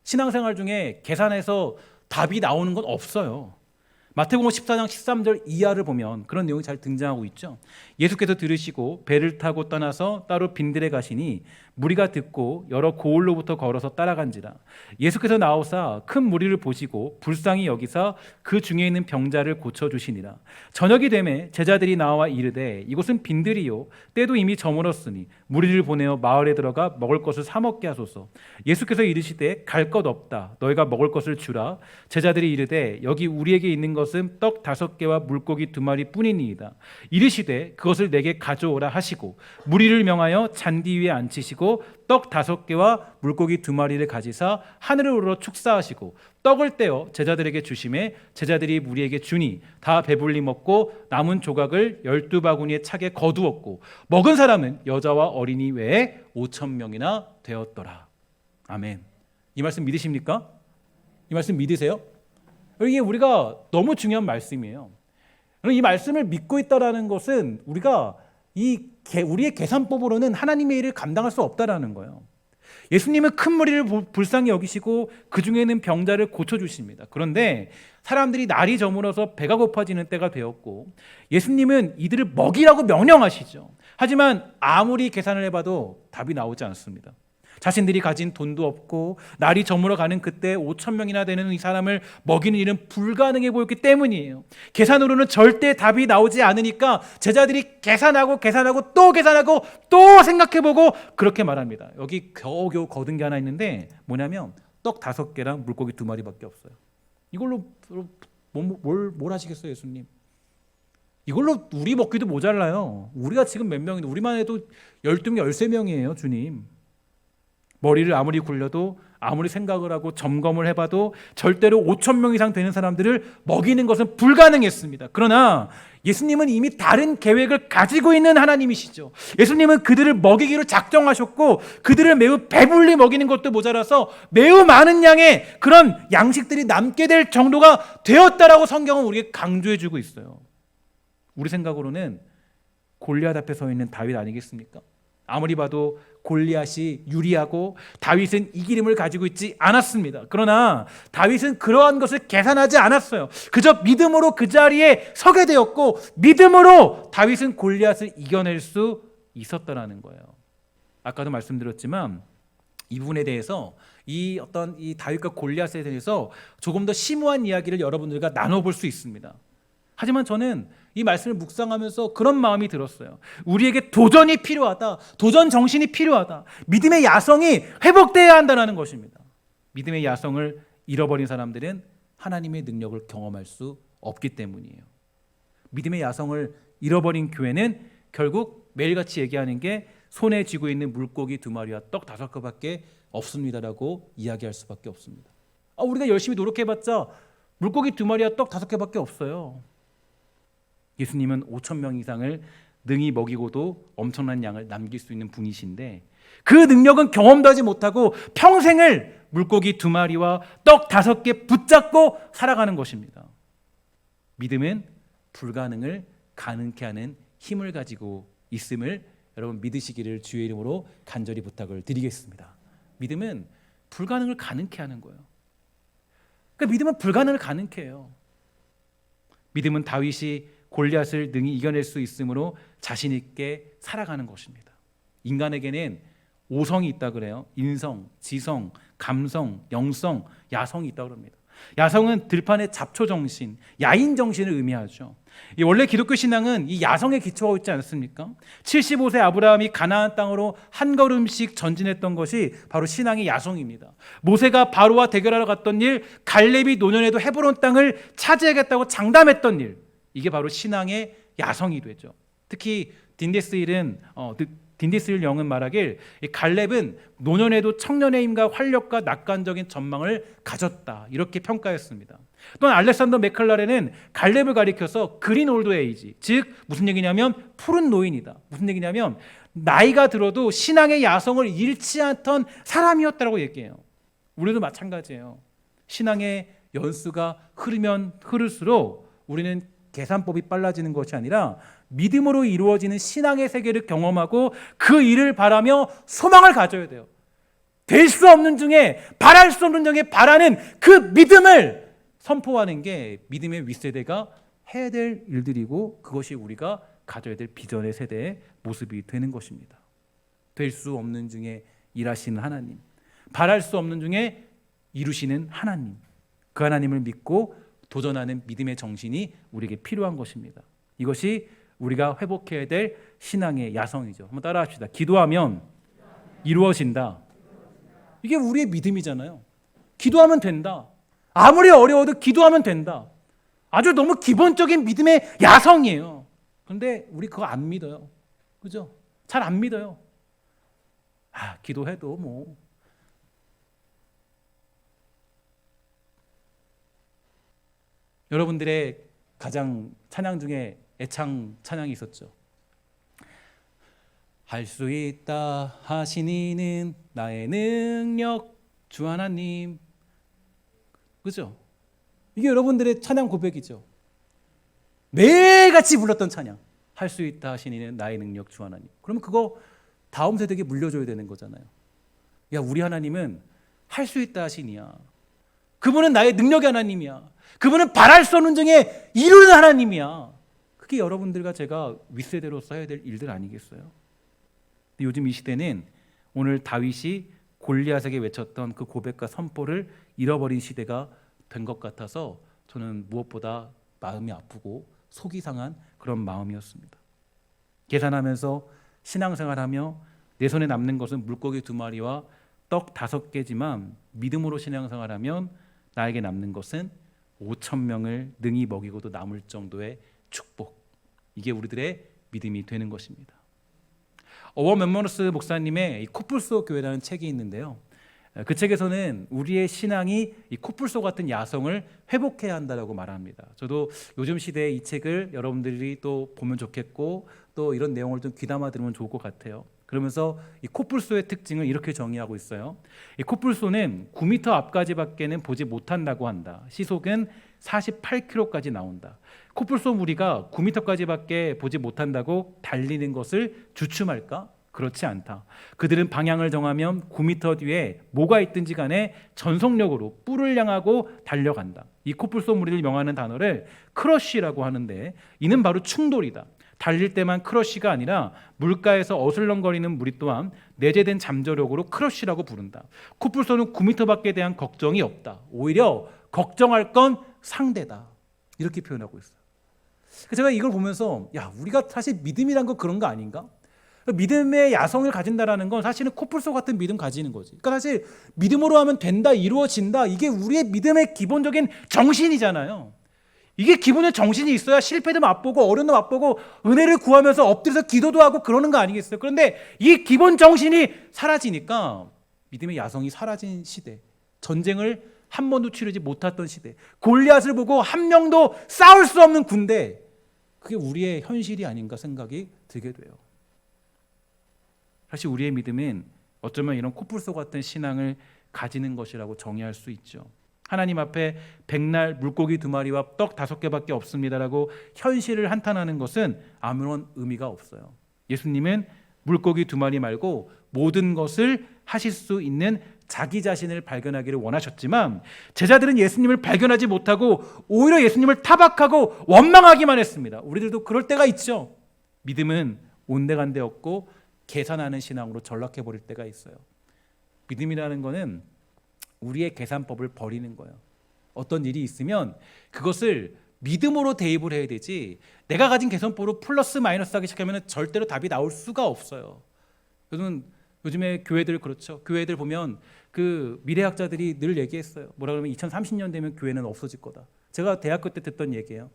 신앙생활 중에 계산해서 답이 나오는 건 없어요. 마태복음 14장 13절 이하를 보면 그런 내용이 잘 등장하고 있죠. 예수께서 들으시고 배를 타고 떠나서 따로 빈들에 가시니 무리가 듣고 여러 고을로부터 걸어서 따라간지라. 예수께서 나오사 큰 무리를 보시고 불쌍히 여기사 그 중에 있는 병자를 고쳐주시니라. 저녁이 되매 제자들이 나와 이르되 이곳은 빈들이요 때도 이미 저물었으니 무리를 보내어 마을에 들어가 먹을 것을 사 먹게 하소서. 예수께서 이르시되 갈 것 없다. 너희가 먹을 것을 주라. 제자들이 이르되 여기 우리에게 있는 것은 떡 5개와 물고기 2마리 뿐이니이다. 이르시되 그것을 내게 가져오라 하시고 무리를 명하여 잔디 위에 앉히시고 떡 5개와 물고기 2마리를 가지사 하늘을 우러러 축사하시고 떡을 떼어 제자들에게 주시매 제자들이 무리에게 주니 다 배불리 먹고 남은 조각을 12바구니에 차게 거두었고 먹은 사람은 여자와 어린이 외에 5,000명이나 되었더라. 아멘. 이 말씀 믿으십니까? 이 말씀 믿으세요? 이게 우리가 너무 중요한 말씀이에요. 이 말씀을 믿고 있다라는 것은 우리가 우리의 계산법으로는 하나님의 일을 감당할 수 없다라는 거예요. 예수님은 큰 무리를 불쌍히 여기시고 그 중에는 병자를 고쳐주십니다. 그런데 사람들이 날이 저물어서 배가 고파지는 때가 되었고 예수님은 이들을 먹이라고 명령하시죠. 하지만 아무리 계산을 해봐도 답이 나오지 않습니다. 자신들이 가진 돈도 없고 날이 저물어 가는 그때 5,000명이나 되는 이 사람을 먹이는 일은 불가능해 보였기 때문이에요. 계산으로는 절대 답이 나오지 않으니까 제자들이 계산하고 또 계산하고 또 생각해보고 그렇게 말합니다. 여기 겨우겨우 거둔 게 하나 있는데 뭐냐면 떡 5개랑 물고기 2마리밖에 없어요. 이걸로 뭘 하시겠어요, 예수님? 이걸로 우리 먹기도 모자라요. 우리가 지금 몇 명인데 우리만 해도 12명, 13명이에요, 주님. 머리를 아무리 굴려도 아무리 생각을 하고 점검을 해봐도 절대로 5,000명 이상 되는 사람들을 먹이는 것은 불가능했습니다. 그러나 예수님은 이미 다른 계획을 가지고 있는 하나님이시죠. 예수님은 그들을 먹이기로 작정하셨고 그들을 매우 배불리 먹이는 것도 모자라서 매우 많은 양의 그런 양식들이 남게 될 정도가 되었다라고 성경은 우리에게 강조해주고 있어요. 우리 생각으로는 골리앗 앞에 서 있는 다윗 아니겠습니까? 아무리 봐도 골리앗이 유리하고 다윗은 이길 힘을 가지고 있지 않았습니다. 그러나 다윗은 그러한 것을 계산하지 않았어요. 그저 믿음으로 그 자리에 서게 되었고 믿음으로 다윗은 골리앗을 이겨낼 수 있었다라는 거예요. 아까도 말씀드렸지만 이 부분에 대해서 이 다윗과 골리앗에 대해서 조금 더 심오한 이야기를 여러분들과 나눠볼 수 있습니다. 하지만 저는 이 말씀을 묵상하면서 그런 마음이 들었어요. 우리에게 도전이 필요하다. 도전 정신이 필요하다. 믿음의 야성이 회복되어야 한다는 것입니다. 믿음의 야성을 잃어버린 사람들은 하나님의 능력을 경험할 수 없기 때문이에요. 믿음의 야성을 잃어버린 교회는 결국 매일같이 얘기하는 게 손에 쥐고 있는 물고기 2마리와 떡 5개밖에 없습니다라고 이야기할 수밖에 없습니다. 우리가 열심히 노력해봤자 물고기 2마리와 떡 5개밖에 없어요. 예수님은 5,000명 이상을 능히 먹이고도 엄청난 양을 남길 수 있는 분이신데 그 능력은 경험도 하지 못하고 평생을 물고기 2마리와 떡 5개 붙잡고 살아가는 것입니다. 믿음은 불가능을 가능케 하는 힘을 가지고 있음을 여러분 믿으시기를 주의 이름으로 간절히 부탁을 드리겠습니다. 믿음은 불가능을 가능케 하는 거예요. 그러니까 믿음은 불가능을 가능케 해요. 믿음은 다윗이 골리앗을 능히 이겨낼 수 있으므로 자신 있게 살아가는 것입니다. 인간에게는 5성이 있다 그래요. 인성, 지성, 감성, 영성, 야성이 있다고 합니다. 야성은 들판의 잡초 정신, 야인 정신을 의미하죠. 원래 기독교 신앙은 이 야성에 기초하고 있지 않습니까? 75세 아브라함이 가나안 땅으로 한 걸음씩 전진했던 것이 바로 신앙의 야성입니다. 모세가 바로와 대결하러 갔던 일, 갈렙이 노년에도 헤브론 땅을 차지하겠다고 장담했던 일, 이게 바로 신앙의 야성이 되죠. 특히 딘데스일 영은 말하길 갈렙은 노년에도 청년의 힘과 활력과 낙관적인 전망을 가졌다 이렇게 평가했습니다. 또한 알렉산더 맥칼라렌은 갈렙을 가리켜서 그린 올드 에이지, 즉 무슨 얘기냐면 푸른 노인이다. 무슨 얘기냐면 나이가 들어도 신앙의 야성을 잃지 않던 사람이었다고 얘기해요. 우리도 마찬가지예요. 신앙의 연수가 흐르면 흐를수록 우리는 계산법이 빨라지는 것이 아니라 믿음으로 이루어지는 신앙의 세계를 경험하고 그 일을 바라며 소망을 가져야 돼요. 될 수 없는 중에 바랄 수 없는 중에 바라는 그 믿음을 선포하는 게 믿음의 윗세대가 해야 될 일들이고 그것이 우리가 가져야 될 비전의 세대의 모습이 되는 것입니다. 될 수 없는 중에 일하시는 하나님, 바랄 수 없는 중에 이루시는 하나님, 그 하나님을 믿고 도전하는 믿음의 정신이 우리에게 필요한 것입니다. 이것이 우리가 회복해야 될 신앙의 야성이죠. 한번 따라합시다. 기도하면 이루어진다. 이게 우리의 믿음이잖아요. 기도하면 된다. 아무리 어려워도 기도하면 된다. 아주 너무 기본적인 믿음의 야성이에요. 그런데 우리 그거 안 믿어요. 그죠? 잘 안 믿어요. 기도해도 뭐 여러분들의 가장 찬양 중에 애창 찬양이 있었죠. 할 수 있다 하신 이는 나의 능력 주 하나님, 그죠? 이게 여러분들의 찬양 고백이죠. 매일같이 불렀던 찬양. 할 수 있다 하시니는 나의 능력 주 하나님. 그러면 그거 다음 세대에게 물려줘야 되는 거잖아요. 야, 우리 하나님은 할 수 있다 하시니야. 그분은 나의 능력의 하나님이야. 그분은 바랄 수 없는 중에 이루는 하나님이야. 그게 여러분들과 제가 윗세대로서 해야 될 일들 아니겠어요? 근데 요즘 이 시대는 오늘 다윗이 골리앗에게 외쳤던 그 고백과 선포를 잃어버린 시대가 된 것 같아서 저는 무엇보다 마음이 아프고 속이 상한 그런 마음이었습니다. 계산하면서 신앙생활하며 내 손에 남는 것은 물고기 2마리와 떡 5개지만 믿음으로 신앙생활하면 나에게 남는 것은 5,000명을 능히 먹이고도 남을 정도의 축복. 이게 우리들의 믿음이 되는 것입니다. 어워 맨모너스 목사님의 이 코뿔소 교회라는 책이 있는데요. 그 책에서는 우리의 신앙이 이 코뿔소 같은 야성을 회복해야 한다고 말합니다. 저도 요즘 시대에 이 책을 여러분들이 또 보면 좋겠고 또 이런 내용을 좀 귀담아 들으면 좋을 것 같아요. 그러면서 이 코뿔소의 특징을 이렇게 정의하고 있어요. 이 코뿔소는 9m 앞까지밖에는 보지 못한다고 한다. 시속은 48km까지 나온다. 코뿔소 무리가 9m까지밖에 보지 못한다고 달리는 것을 주춤할까? 그렇지 않다. 그들은 방향을 정하면 9m 뒤에 뭐가 있든지 간에 전속력으로 뿔을 향하고 달려간다. 이 코뿔소 무리를 명하는 단어를 크러쉬라고 하는데 이는 바로 충돌이다. 달릴 때만 크러쉬가 아니라 물가에서 어슬렁거리는 무리 또한 내재된 잠재력으로 크러쉬라고 부른다. 코뿔소는 9m밖에 대한 걱정이 없다. 오히려 걱정할 건 상대다. 이렇게 표현하고 있어요. 제가 이걸 보면서 야, 우리가 사실 믿음이란 거 그런 거 아닌가? 믿음의 야성을 가진다라는 건 사실은 코뿔소 같은 믿음 가지는 거지. 그러니까 사실 믿음으로 하면 된다, 이루어진다. 이게 우리의 믿음의 기본적인 정신이잖아요. 이게 기본의 정신이 있어야 실패도 맛보고 어려움도 맛보고 은혜를 구하면서 엎드려서 기도도 하고 그러는 거 아니겠어요? 그런데 이 기본 정신이 사라지니까 믿음의 야성이 사라진 시대, 전쟁을 한 번도 치르지 못했던 시대, 골리앗을 보고 한 명도 싸울 수 없는 군대, 그게 우리의 현실이 아닌가 생각이 들게 돼요. 사실 우리의 믿음은 어쩌면 이런 코뿔소 같은 신앙을 가지는 것이라고 정의할 수 있죠. 하나님 앞에 백날 물고기 2마리와 떡 5개밖에 없습니다라고 현실을 한탄하는 것은 아무런 의미가 없어요. 예수님은 물고기 2마리 말고 모든 것을 하실 수 있는 자기 자신을 발견하기를 원하셨지만 제자들은 예수님을 발견하지 못하고 오히려 예수님을 타박하고 원망하기만 했습니다. 우리들도 그럴 때가 있죠. 믿음은 온데간데 없고 계산하는 신앙으로 전락해버릴 때가 있어요. 믿음이라는 거는 우리의 계산법을 버리는 거예요. 어떤 일이 있으면 그것을 믿음으로 대입을 해야 되지 내가 가진 계산법으로 플러스 마이너스 하기 시작하면 절대로 답이 나올 수가 없어요. 요즘에 교회들 그렇죠. 교회들 보면 그 미래학자들이 늘 얘기했어요. 뭐라 그러면 2030년 되면 교회는 없어질 거다. 제가 대학교 때 듣던 얘기예요.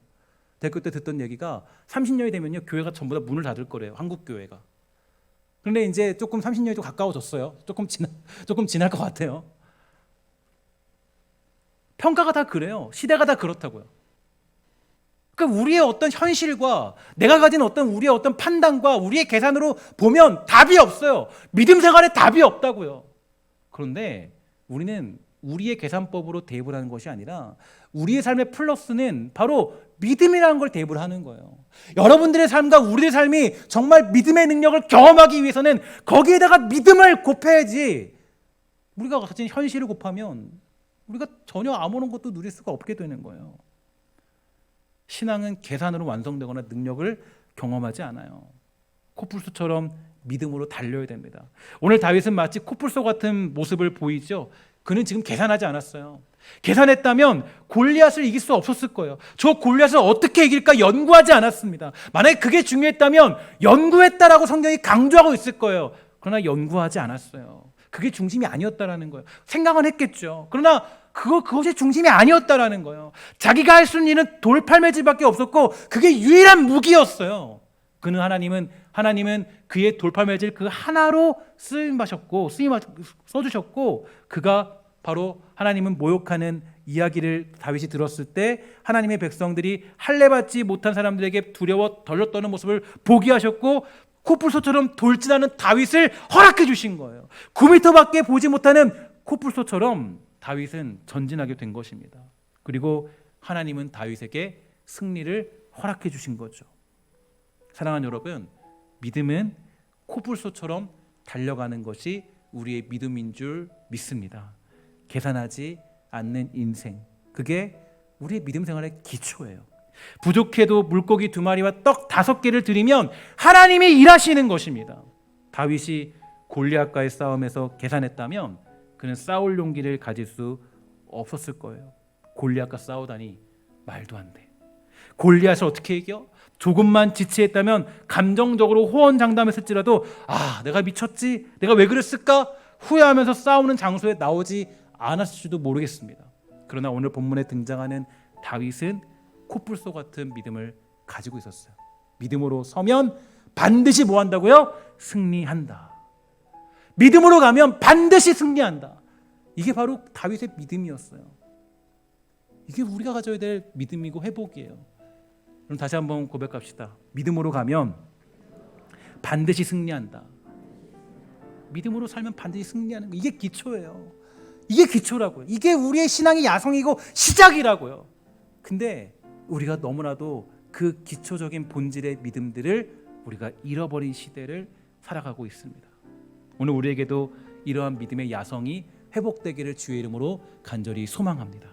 대학교 때 듣던 얘기가 30년이 되면요 교회가 전부 다 문을 닫을 거래요. 한국 교회가. 그런데 이제 조금 30년이 좀 가까워졌어요. 조금 지날 것 같아요. 평가가 다 그래요. 시대가 다 그렇다고요. 그러니까 우리의 어떤 현실과 내가 가진 어떤 우리의 어떤 판단과 우리의 계산으로 보면 답이 없어요. 믿음 생활에 답이 없다고요. 그런데 우리는 우리의 계산법으로 대입을 하는 것이 아니라 우리의 삶의 플러스는 바로 믿음이라는 걸 대입을 하는 거예요. 여러분들의 삶과 우리의 삶이 정말 믿음의 능력을 경험하기 위해서는 거기에다가 믿음을 곱해야지 우리가 가진 현실을 곱하면 우리가 전혀 아무런 것도 누릴 수가 없게 되는 거예요. 신앙은 계산으로 완성되거나 능력을 경험하지 않아요. 코뿔소처럼 믿음으로 달려야 됩니다. 오늘 다윗은 마치 코뿔소 같은 모습을 보이죠. 그는 지금 계산하지 않았어요. 계산했다면 골리앗을 이길 수 없었을 거예요. 저 골리앗을 어떻게 이길까 연구하지 않았습니다. 만약에 그게 중요했다면 연구했다라고 성경이 강조하고 있을 거예요. 그러나 연구하지 않았어요. 그게 중심이 아니었다라는 거예요. 생각은 했겠죠. 그러나 그것이 중심이 아니었다라는 거예요. 자기가 할 수 있는 일은 돌팔매질밖에 없었고 그게 유일한 무기였어요. 하나님은 그의 돌팔매질 그 하나로 쓰임 써주셨고 그가 바로 하나님은 모욕하는 이야기를 다윗이 들었을 때 하나님의 백성들이 할례받지 못한 사람들에게 두려워 덜러 떠는 모습을 보게 하셨고 코뿔소처럼 돌진하는 다윗을 허락해 주신 거예요. 9m밖에 보지 못하는 코뿔소처럼 다윗은 전진하게 된 것입니다. 그리고 하나님은 다윗에게 승리를 허락해 주신 거죠. 사랑하는 여러분, 믿음은 코뿔소처럼 달려가는 것이 우리의 믿음인 줄 믿습니다. 계산하지 않는 인생, 그게 우리의 믿음 생활의 기초예요. 부족해도 물고기 2마리와 떡 5개를 드리면 하나님이 일하시는 것입니다. 다윗이 골리앗과의 싸움에서 계산했다면 그는 싸울 용기를 가질 수 없었을 거예요. 골리앗과 싸우다니 말도 안 돼. 골리앗을 어떻게 이겨? 조금만 지체했다면 감정적으로 호언장담했을지라도 내가 미쳤지? 내가 왜 그랬을까? 후회하면서 싸우는 장소에 나오지 않았을지도 모르겠습니다. 그러나 오늘 본문에 등장하는 다윗은 코뿔소 같은 믿음을 가지고 있었어요. 믿음으로 서면 반드시 뭐 한다고요? 승리한다. 믿음으로 가면 반드시 승리한다. 이게 바로 다윗의 믿음이었어요. 이게 우리가 가져야 될 믿음이고 회복이에요. 그럼 다시 한번 고백합시다. 믿음으로 가면 반드시 승리한다. 믿음으로 살면 반드시 승리하는 거, 이게 기초예요. 이게 기초라고요. 이게 우리의 신앙의 야성이고 시작이라고요. 근데 우리가 너무나도 그 기초적인 본질의 믿음들을 우리가 잃어버린 시대를 살아가고 있습니다. 오늘 우리에게도 이러한 믿음의 야성이 회복되기를 주의 이름으로 간절히 소망합니다.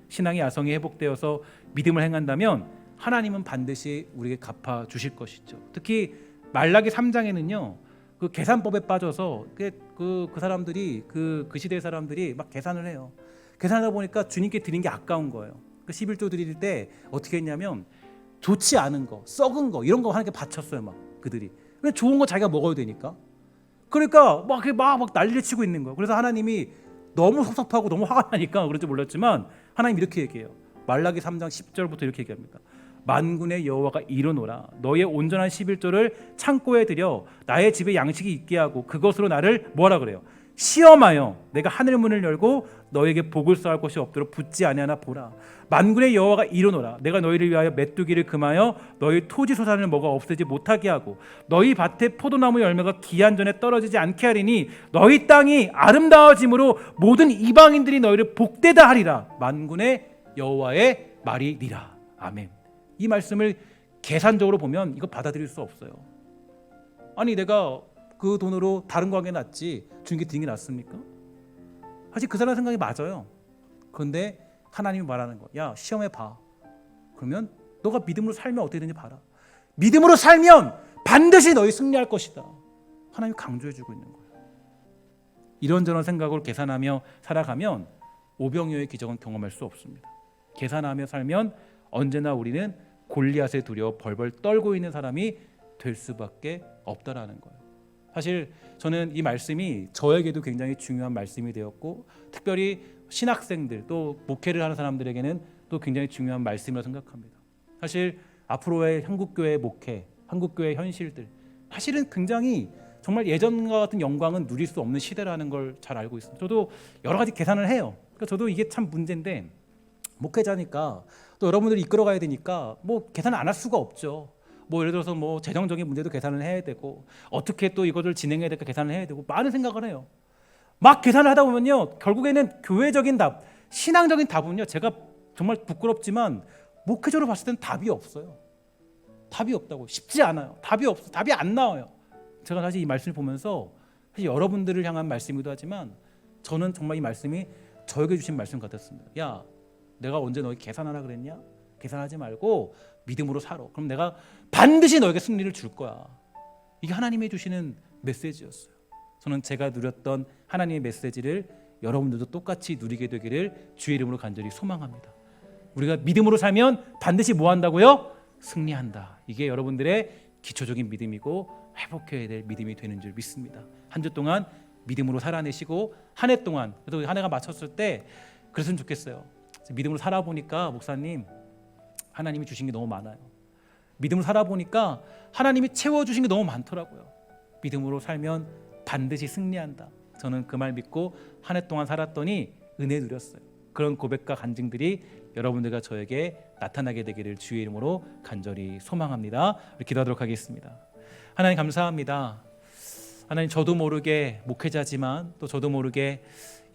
신앙의 야성이 회복되어서 믿음을 행한다면 하나님은 반드시 우리에게 갚아 주실 것이죠. 특히 말라기 3장에는요, 그 계산법에 빠져서 그 사람들이 그 시대의 사람들이 막 계산을 해요. 계산하다 보니까 주님께 드린 게 아까운 거예요. 그 11조 드릴 때 어떻게 했냐면 좋지 않은 거, 썩은 거 이런 거 하나님께 바쳤어요. 막 그들이. 왜 좋은 거 자기가 먹어야 되니까. 그러니까 막 난리를 치고 있는 거예요. 그래서 하나님이 너무 섭섭하고 너무 화가 나니까 그런지 몰랐지만 하나님 이렇게 얘기해요. 말라기 3장 10절부터 이렇게 얘기합니다. 만군의 여호와가 이르노라, 너의 온전한 11조를 창고에 들여 나의 집에 양식이 있게 하고 그것으로 나를 뭐라 그래요? 시험하여 내가 하늘 문을 열고 너에게 복을 쌓을 것이 없도록 붙지 아니하나 보라. 만군의 여호와가 이르노라, 내가 너희를 위하여 메뚜기를 금하여 너희 토지 소산을 먹어 없애지 못하게 하고 너희 밭에 포도나무 열매가 기한 전에 떨어지지 않게 하리니 너희 땅이 아름다워짐으로 모든 이방인들이 너희를 복되다 하리라. 만군의 여호와의 말이니라. 아멘. 이 말씀을 계산적으로 보면 이거 받아들일 수 없어요. 아니 내가 그 돈으로 다른 거 하는 게 낫지 주님께 드리는 게 낫습니까? 사실 그 사람 생각이 맞아요. 그런데 하나님이 말하는 거, 야 시험해 봐. 그러면 너가 믿음으로 살면 어떻게 되는지 봐라. 믿음으로 살면 반드시 너희 승리할 것이다. 하나님이 강조해주고 있는 거예요. 이런저런 생각으로 계산하며 살아가면 오병이어의 기적은 경험할 수 없습니다. 계산하며 살면 언제나 우리는 골리앗에 두려워 벌벌 떨고 있는 사람이 될 수밖에 없다라는 거예요. 사실 저는 이 말씀이 저에게도 굉장히 중요한 말씀이 되었고 특별히 신학생들 또 목회를 하는 사람들에게는 또 굉장히 중요한 말씀이라고 생각합니다. 사실 앞으로의 한국교회 목회, 한국교회 현실들 사실은 굉장히 정말 예전과 같은 영광은 누릴 수 없는 시대라는 걸 잘 알고 있습니다. 저도 여러 가지 계산을 해요. 그러니까 저도 이게 참 문제인데 목회자니까 또 여러분들이 이끌어가야 되니까 뭐 계산을 안 할 수가 없죠. 뭐 예를 들어서 뭐 재정적인 문제도 계산을 해야 되고 어떻게 또 이것을 진행해야 될까 계산을 해야 되고 많은 생각을 해요. 막 계산을 하다 보면요 결국에는 교회적인 답, 신앙적인 답은요 제가 정말 부끄럽지만 목회적으로 봤을 때는 답이 없어요. 답이 없다고. 쉽지 않아요. 답이 없어. 답이 안 나와요. 제가 사실 이 말씀을 보면서 사실 여러분들을 향한 말씀이기도 하지만 저는 정말 이 말씀이 저에게 주신 말씀 같았습니다. 야 내가 언제 너희 계산하라 그랬냐? 계산하지 말고 믿음으로 살아. 그럼 내가 반드시 너에게 승리를 줄 거야. 이게 하나님이 주시는 메시지였어요. 저는 제가 누렸던 하나님의 메시지를 여러분들도 똑같이 누리게 되기를 주의 이름으로 간절히 소망합니다. 우리가 믿음으로 살면 반드시 뭐 한다고요? 승리한다. 이게 여러분들의 기초적인 믿음이고 회복해야 될 믿음이 되는 줄 믿습니다. 한 주 동안 믿음으로 살아내시고 한 해 동안 그래도 한 해가 마쳤을 때 그랬으면 좋겠어요. 믿음으로 살아보니까 목사님 하나님이 주신 게 너무 많아요. 믿음으로 살아보니까 하나님이 채워주신 게 너무 많더라고요. 믿음으로 살면 반드시 승리한다. 저는 그 말 믿고 한 해 동안 살았더니 은혜 누렸어요. 그런 고백과 간증들이 여러분들과 저에게 나타나게 되기를 주의 이름으로 간절히 소망합니다. 우리 기도하도록 하겠습니다. 하나님 감사합니다. 하나님 저도 모르게 목회자지만 또 저도 모르게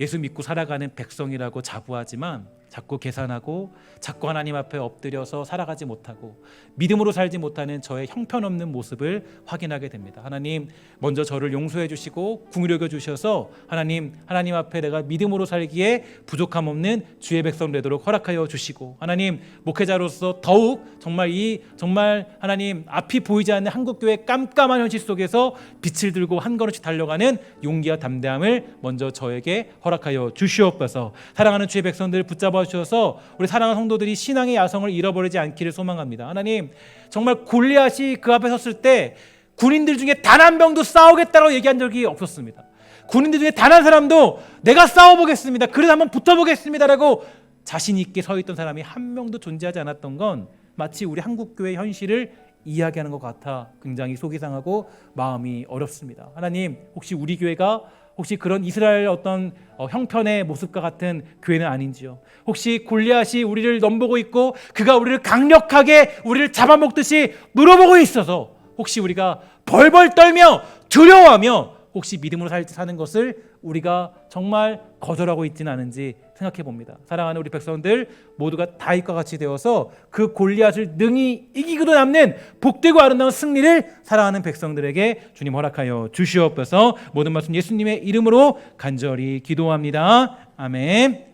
예수 믿고 살아가는 백성이라고 자부하지만 자꾸 계산하고 자꾸 하나님 앞에 엎드려서 살아가지 못하고 믿음으로 살지 못하는 저의 형편없는 모습을 확인하게 됩니다. 하나님 먼저 저를 용서해 주시고 궁휼히 여겨 주셔서 하나님 앞에 내가 믿음으로 살기에 부족함 없는 주의 백성 되도록 허락하여 주시고 하나님 목회자로서 더욱 정말 하나님 앞이 보이지 않는 한국교회 깜깜한 현실 속에서 빛을 들고 한 걸음씩 달려가는 용기와 담대함을 먼저 저에게 허락하여 주시옵소서. 사랑하는 주의 백성들 붙잡아 주셔서 우리 사랑하는 성도들이 신앙의 야성을 잃어버리지 않기를 소망합니다. 하나님 정말 골리앗이 그 앞에 섰을 때 군인들 중에 단 한 명도 싸우겠다고 얘기한 적이 없었습니다. 군인들 중에 단 한 사람도 내가 싸워보겠습니다, 그래서 한번 붙어보겠습니다라고 자신 있게 서 있던 사람이 한 명도 존재하지 않았던 건 마치 우리 한국교회 현실을 이야기하는 것 같아 굉장히 속이 상하고 마음이 어렵습니다. 하나님 혹시 우리 교회가 혹시 그런 이스라엘 어떤 형편의 모습과 같은 교회는 아닌지요? 혹시 골리앗이 우리를 넘보고 있고 그가 우리를 강력하게 우리를 잡아먹듯이 물어보고 있어서 혹시 우리가 벌벌 떨며 두려워하며 혹시 믿음으로 사는 것을 우리가 정말 거절하고 있지는 않은지 생각해 봅니다. 사랑하는 우리 백성들 모두가 다윗과 같이 되어서 그 골리앗을 능히 이기고도 남는 복되고 아름다운 승리를 사랑하는 백성들에게 주님 허락하여 주시옵소서. 모든 말씀 예수님의 이름으로 간절히 기도합니다. 아멘.